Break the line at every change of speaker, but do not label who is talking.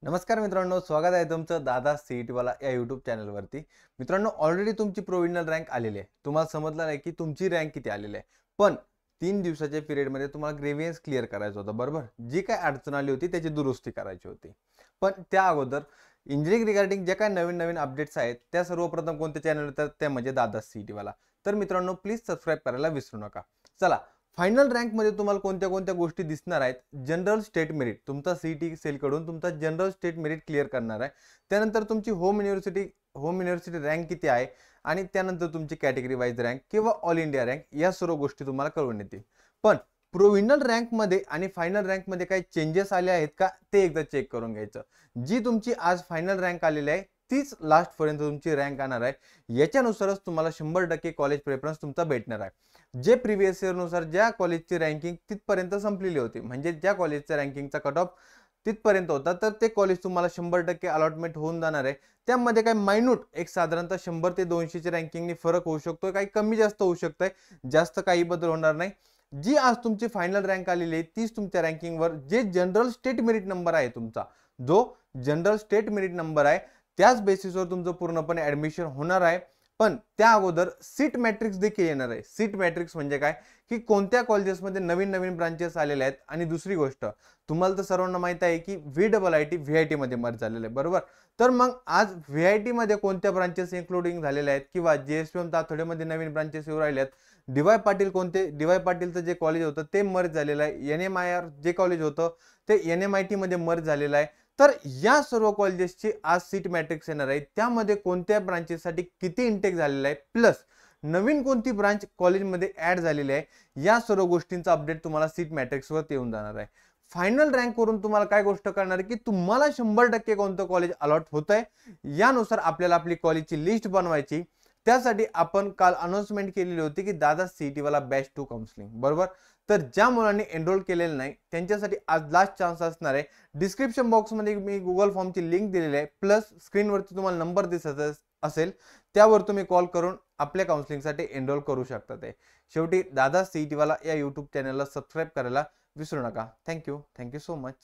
नमस्कार मित्रांनो, स्वागत आहे तुमचं दादा सीईटी वाला या यूट्यूब चॅनलवरती। मित्रांनो, ऑलरेडी तुमची प्रोविजनल रँक आलेली आहे। तुम्हाला समजलं नाही की तुमची रँक किती आलेली आहे, पण 3 दिवसाच्या पिरियडमध्ये तुम्हाला ग्रेव्हियन्स क्लिअर करायचं होतं, बरोबर? जी काय अडचण आली होती त्याची दुरुस्ती करायची होती। पण त्या अगोदर इंजिनिअरिंग रिगार्डिंग जे काय नवीन अपडेट्स आहेत त्या सर्वप्रथम कोणत्या चॅनल तर ते म्हणजे दादा सीईटी वाला। तर मित्रांनो, प्लीज सबस्क्राइब करायला विसरू नका। चला, फायनल रँक मध्ये तुम्हाला कोणत्या गोष्टी दिसणार आहेत। जनरल स्टेट मेरिट तुमचा सीईटी सेल कडून तुमचा जनरल स्टेट मेरिट क्लिअर करणार आहे। त्यानंतर तुमची होम युनिव्हर्सिटी रँक किती आहे आणि त्यानंतर तुमची कॅटेगरी वाईज रँक किंवा ऑल इंडिया रँक या सर्व गोष्टी तुम्हाला कळून येतील। पण प्रोव्हिजनल रँक मध्ये आणि फायनल रँक मध्ये काही चेंजेस आले आहेत का ते एकदा चेक करून घ्यायचं। जी तुमची आज फायनल रँक आलेली आहे तीच लास्ट पर्यंत तुमची रँक आणणार आहे। याच्यानुसारच तुम्हाला 100% कॉलेज प्रेफरन्स तुमचा भेटणार आहे। जे प्रीवियस इयर नुसार ज्या कॉलेजची रँकिंग तिथपर्यंत संपलेली होती, म्हणजे ज्या कॉलेजचा रँकिंगचा कट ऑफ तिथपर्यंत होता, तर ते कॉलेज तुम्हाला 100% अलॉटमेंट होऊन जाणार आहे। त्यामध्ये काही मायन्यूट एक साधारणतः 100 ते 200 च्या रँकिंगनी फरक होऊ शकतो, काही कमी जास्त होऊ शकतंय, जास्त काही बदल होणार नाही। जी आज तुमची फायनल रँक आलेली आहे तीच तुमच्या रँकिंगवर जे जनरल स्टेट मेरिट नंबर आहे तुमचा, जो जनरल स्टेट मेरिट नंबर आहे त्याच बेसिसवर तुमचं पूर्णपणे ऍडमिशन होणार आहे। पण त्या अगोदर सीट मॅट्रिक्स देखील येणार आहे। सीट मॅट्रिक्स म्हणजे काय की कोणत्या कॉलेजेसमध्ये नवीन ब्रांचेस आलेले आहेत। आणि दुसरी गोष्ट, तुम्हाला तर सर्वांना माहित आहे की VIIT व्हीआयटी मध्ये मर्ज झालेलं आहे, बरोबर? तर मग आज व्हीआयटी मध्ये कोणत्या ब्रांचेस इन्क्लुडिंग झालेल्या आहेत किंवा जेएसपीएम तातडीमध्ये नवीन ब्रांचेस येऊ राहिले आहेत। डीवाय पाटीलचं जे कॉलेज होतं ते मर्ज झालेलं आहे। एनएमआयआर जे कॉलेज होतं ते एनएमआयटी मध्ये मर्ज झालेलं आहे। तर या सर्व कॉलेजेसची आज सीट मॅट्रिक्स येणार आहे। त्यामध्ये कोणत्या ब्रांचेससाठी किती इंटेक झालेला आहे, प्लस नवीन कोणती ब्रांच कॉलेजमध्ये ऍड झालेली आहे, या सर्व गोष्टींचा अपडेट तुम्हाला सीट मॅट्रिक्सवर येऊन जाणार आहे। फायनल रँक वरून तुम्हाला काय गोष्ट करणार आहे की तुम्हाला 100% कोणतं कॉलेज अलॉट होतंय, यानुसार आपल्याला आपली कॉलेजची लिस्ट बनवायची। त्यासाठी आपण काल अनाउन्समेंट केलेली होती की दादा सीईटी वाला बॅच 2 काउन्सिलिंग, बरोबर? तर ज्या मुलांनी एनरोल केलेलं नाही त्यांच्यासाठी आज लास्ट चान्स असणार आहे। डिस्क्रिप्शन बॉक्स मध्ये मी गुगल फॉर्मची लिंक दिलेली आहे, प्लस स्क्रीनवरती तुम्हाला नंबर दिसत असेल त्यावर तुम्ही कॉल करून आपल्या काउन्सिलिंगसाठी एनरोल करू शकता। ते शेवटी दादा सीईटी वाला या यूट्यूब चॅनलला सबस्क्राइब करायला विसरू नका। Thank you so much.